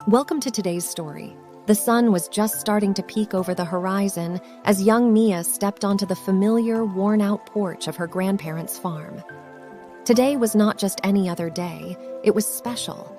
Welcome to today's story. The sun was just starting to peek over the horizon as young Mia stepped onto the familiar, worn-out porch of her grandparents' farm. Today was not just any other day, it was special.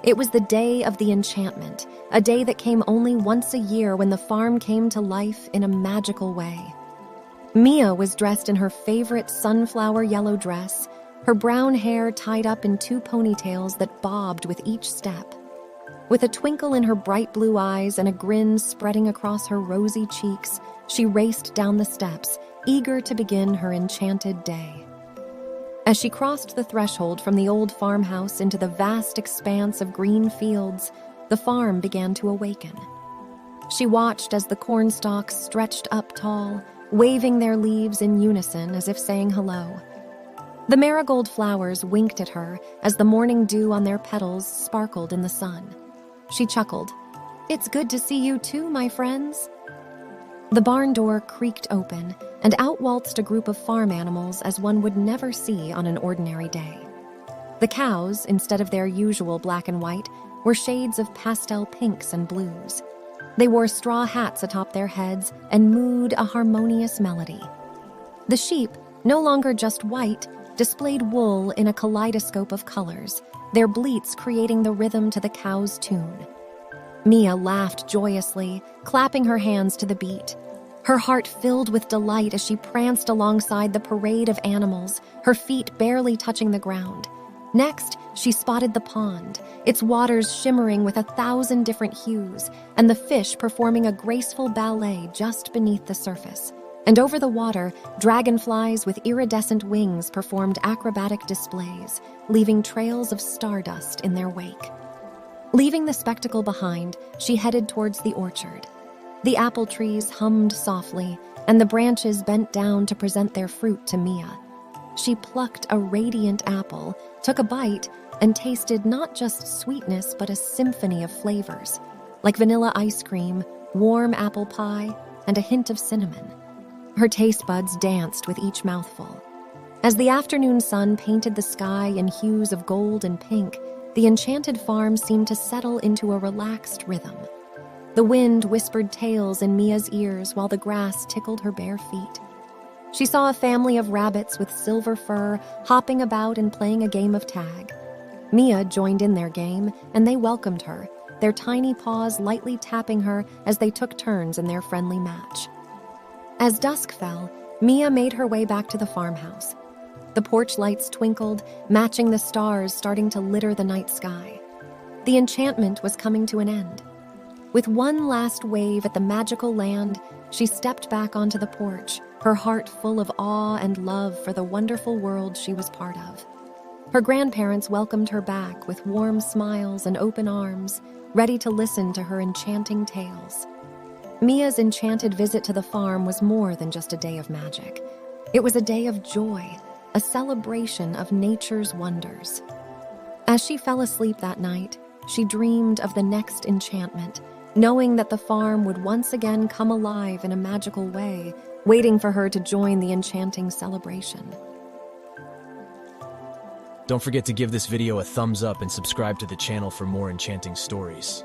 It was the day of the enchantment, a day that came only once a year when the farm came to life in a magical way. Mia was dressed in her favorite sunflower yellow dress, her brown hair tied up in two ponytails that bobbed with each step. With a twinkle in her bright blue eyes and a grin spreading across her rosy cheeks, she raced down the steps, eager to begin her enchanted day. As she crossed the threshold from the old farmhouse into the vast expanse of green fields, the farm began to awaken. She watched as the cornstalks stretched up tall, waving their leaves in unison as if saying hello. The marigold flowers winked at her as the morning dew on their petals sparkled in the sun. She chuckled. "It's good to see you too, my friends." The barn door creaked open, and out waltzed a group of farm animals as one would never see on an ordinary day. The cows, instead of their usual black and white, were shades of pastel pinks and blues. They wore straw hats atop their heads and mooed a harmonious melody. The sheep, no longer just white, displayed wool in a kaleidoscope of colors, their bleats creating the rhythm to the cows' tune. Mia laughed joyously, clapping her hands to the beat. Her heart filled with delight as she pranced alongside the parade of animals, her feet barely touching the ground. Next, she spotted the pond, its waters shimmering with 1,000 different hues, and the fish performing a graceful ballet just beneath the surface. And over the water, dragonflies with iridescent wings performed acrobatic displays, leaving trails of stardust in their wake. Leaving the spectacle behind, she headed towards the orchard. The apple trees hummed softly, and the branches bent down to present their fruit to Mia. She plucked a radiant apple, took a bite, and tasted not just sweetness but a symphony of flavors, like vanilla ice cream, warm apple pie, and a hint of cinnamon. Her taste buds danced with each mouthful. As the afternoon sun painted the sky in hues of gold and pink, the enchanted farm seemed to settle into a relaxed rhythm. The wind whispered tales in Mia's ears while the grass tickled her bare feet. She saw a family of rabbits with silver fur hopping about and playing a game of tag. Mia joined in their game, and they welcomed her, their tiny paws lightly tapping her as they took turns in their friendly match. As dusk fell, Mia made her way back to the farmhouse. The porch lights twinkled, matching the stars starting to litter the night sky. The enchantment was coming to an end. With one last wave at the magical land, she stepped back onto the porch, her heart full of awe and love for the wonderful world she was part of. Her grandparents welcomed her back with warm smiles and open arms, ready to listen to her enchanting tales. Mia's enchanted visit to the farm was more than just a day of magic. It was a day of joy, a celebration of nature's wonders. As she fell asleep that night, she dreamed of the next enchantment, knowing that the farm would once again come alive in a magical way, waiting for her to join the enchanting celebration. Don't forget to give this video a thumbs up and subscribe to the channel for more enchanting stories.